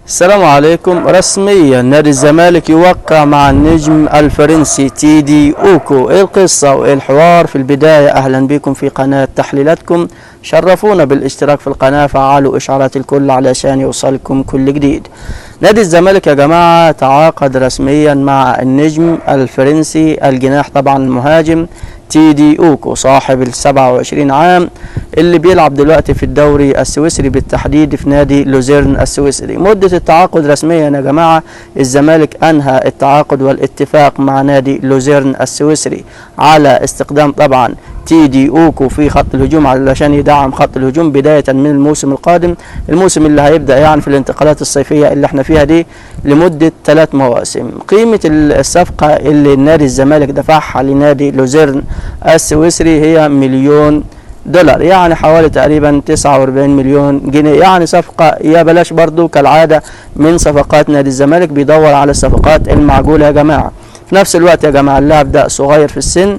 السلام عليكم. رسميا نادي الزمالك يوقع مع النجم الفرنسي تيدي اوكو. ايه القصة وايه الحوار؟ في البداية اهلا بكم في قناة تحليلاتكم، شرفونا بالاشتراك في القناة، فعلوا اشعارات الكل علشان يوصلكم كل جديد. نادي الزمالك يا جماعة تعاقد رسميا مع النجم الفرنسي الجناح طبعا المهاجم تيدي اوكو صاحب ال27 عام اللي بيلعب دلوقتي في الدوري السويسري، بالتحديد في نادي لوزيرن السويسري. مدة التعاقد رسميا يا جماعة الزمالك انهى التعاقد والاتفاق مع نادي لوزيرن السويسري على استخدام طبعا تيدي اوكو في خط الهجوم علشان يدعم خط الهجوم بداية من الموسم القادم، الموسم اللي هيبدأ يعني في الانتقالات الصيفية اللي احنا فيها دي لمدة 3 مواسم. قيمة الصفقة اللي نادي الزمالك دفعها لنادي لوزيرن السويسري هي $1 مليون، يعني حوالي تقريبا 49 مليون جنيه. يعني صفقة يا بلاش برضو كالعادة من صفقات نادي الزمالك، بيدور على الصفقات المعقولة يا جماعة. في نفس الوقت يا جماعة اللاعب ده صغير في السن،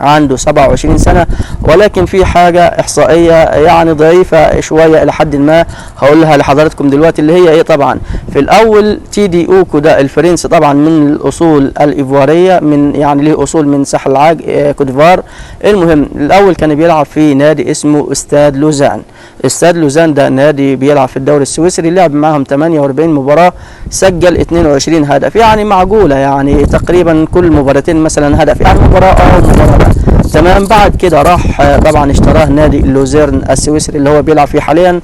عنده 27 سنة، ولكن في حاجة إحصائية يعني ضعيفة شوية إلى حد ما هقولها لحضراتكم دلوقتي، اللي هي إيه؟ طبعا في الأول تيدي أوكو ده الفرنسي طبعا من الأصول الإيفوارية، من يعني له أصول من ساحل العاج كوتيفوار. المهم الأول كان بيلعب في نادي اسمه استاد لوزان. استاد لوزان ده نادي بيلعب في الدوري السويسري، لعب معهم 48 مباراة، سجل 22 هدف، يعني معقولة، يعني تقريبا كل مباراتين مثلا هدف، يعني مباراة أو مباراة. تمام. بعد كده راح طبعا اشتراه نادي لوزيرن السويسري اللي هو بيلعب فيه حاليا،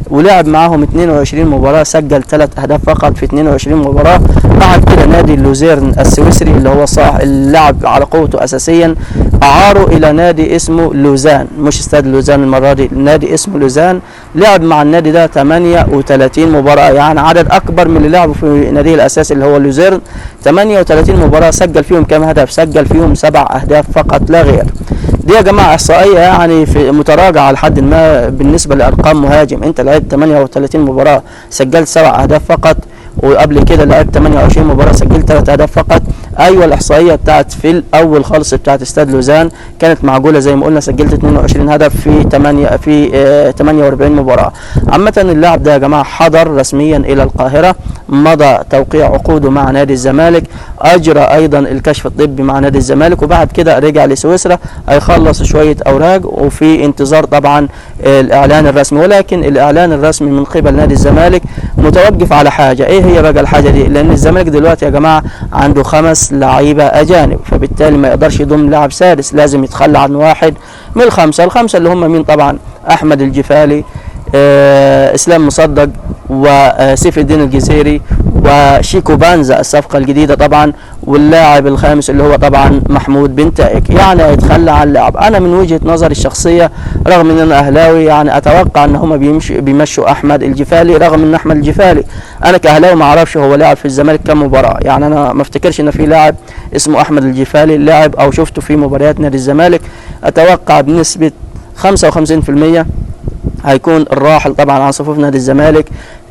ولعب معاهم 22 مباراة، سجل 3 أهداف فقط في 22 مباراة. بعد كده نادي لوزيرن السويسري اللي هو صاحب اللعب على قوته أساسيا أعاره إلى نادي اسمه لوزان، مش استاد لوزان المرة دي، نادي اسمه لوزان. لعب مع النادي ده 38 مباراة، يعني عدد أكبر من اللي لعبوا في ناديه الأساسي اللي هو لوزيرن. 38 مباراة، سجل فيهم كام هدف؟ سجل فيهم 7 أهداف فقط لا غير. دي يا جماعه احصائيه يعني في متراجعه لحد ما بالنسبه لارقام مهاجم. انت لعبت 38 مباراه سجلت 7 اهداف فقط، وقبل كده لعبت 28 مباراه سجلت 3 اهداف فقط. ايوه الاحصائيه بتاعت في الاول خالص بتاعت استاد لوزان كانت معقوله زي ما قلنا، سجلت 22 هدف في 48 مباراه. عامه اللاعب ده يا جماعه حضر رسميا الى القاهره، مضى توقيع عقوده مع نادي الزمالك، اجرى ايضا الكشف الطبي مع نادي الزمالك، وبعد كده رجع لسويسرا هيخلص شويه اوراق، وفي انتظار طبعا الاعلان الرسمي. ولكن الاعلان الرسمي من قبل نادي الزمالك متوقف على حاجه، ايه هي بقى الحاجه دي؟ لان الزمالك دلوقتي يا جماعه عنده 5 لعيبه اجانب، فبالتالي ما يقدرش يضم لاعب سادس، لازم يتخلى عن واحد من الخمسه اللي هم مين؟ طبعا احمد الجفالي، اسلام مصدق، وسيف الدين الجزيري، وشيكو بانزا الصفقة الجديدة طبعا، واللاعب الخامس اللي هو طبعا محمود بن تائك. يعني هيتخلى عن اللاعب. انا من وجهة نظري الشخصية رغم ان انا اهلاوي يعني اتوقع ان هم بيمشوا احمد الجفالي، رغم ان احمد الجفالي انا كاهلاوي ما اعرفش هو لاعب في الزمالك كم مباراة، يعني انا ما افتكرش ان في لاعب اسمه احمد الجفالي لاعب او شفته في مباريات نادي الزمالك. اتوقع بنسبة 55% هيكون الراحل طبعا عن صفوف نادي الزمالك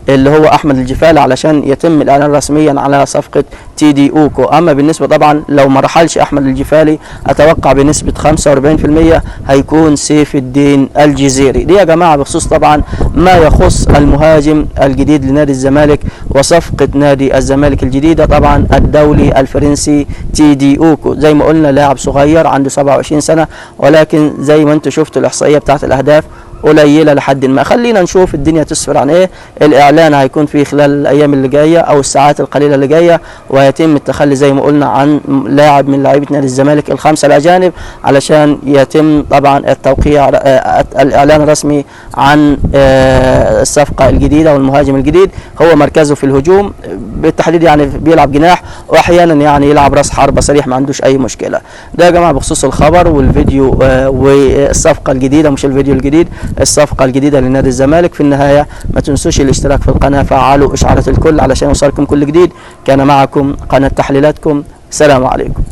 اللي هو احمد الجفالي علشان يتم الاعلان رسميا على صفقه تيدي اوكو. اما بالنسبه طبعا لو ما رحلش احمد الجفالي اتوقع بنسبه 45% هيكون سيف الدين الجزيري. دي يا جماعه بخصوص طبعا ما يخص المهاجم الجديد لنادي الزمالك وصفقه نادي الزمالك الجديده طبعا الدولي الفرنسي تيدي اوكو. زي ما قلنا لاعب صغير عنده 27 سنه، ولكن زي ما انتم شفتوا الاحصائيه بتاعت الاهداف قليله لحد ما. خلينا نشوف الدنيا تسفر عن ايه. الاعلان هيكون في خلال الايام اللي جايه او الساعات القليله اللي جايه، ويتم التخلي زي ما قلنا عن لاعب من لاعيبه نادي الزمالك ال5 الاجانب علشان يتم طبعا التوقيع الاعلان الرسمي عن الصفقه الجديده والمهاجم الجديد. هو مركزه في الهجوم بالتحديد، يعني بيلعب جناح واحيانا يعني يلعب راس حربه صريح، ما عندوش اي مشكله. ده يا جماعه بخصوص الخبر والفيديو والصفقه الجديده، مش الفيديو الجديد، الصفقة الجديدة لنادي الزمالك. في النهاية ما تنسوش الاشتراك في القناة، فعلوا إشعارات الكل علشان يوصلكم كل جديد. كان معكم قناة تحليلاتكم، سلام عليكم.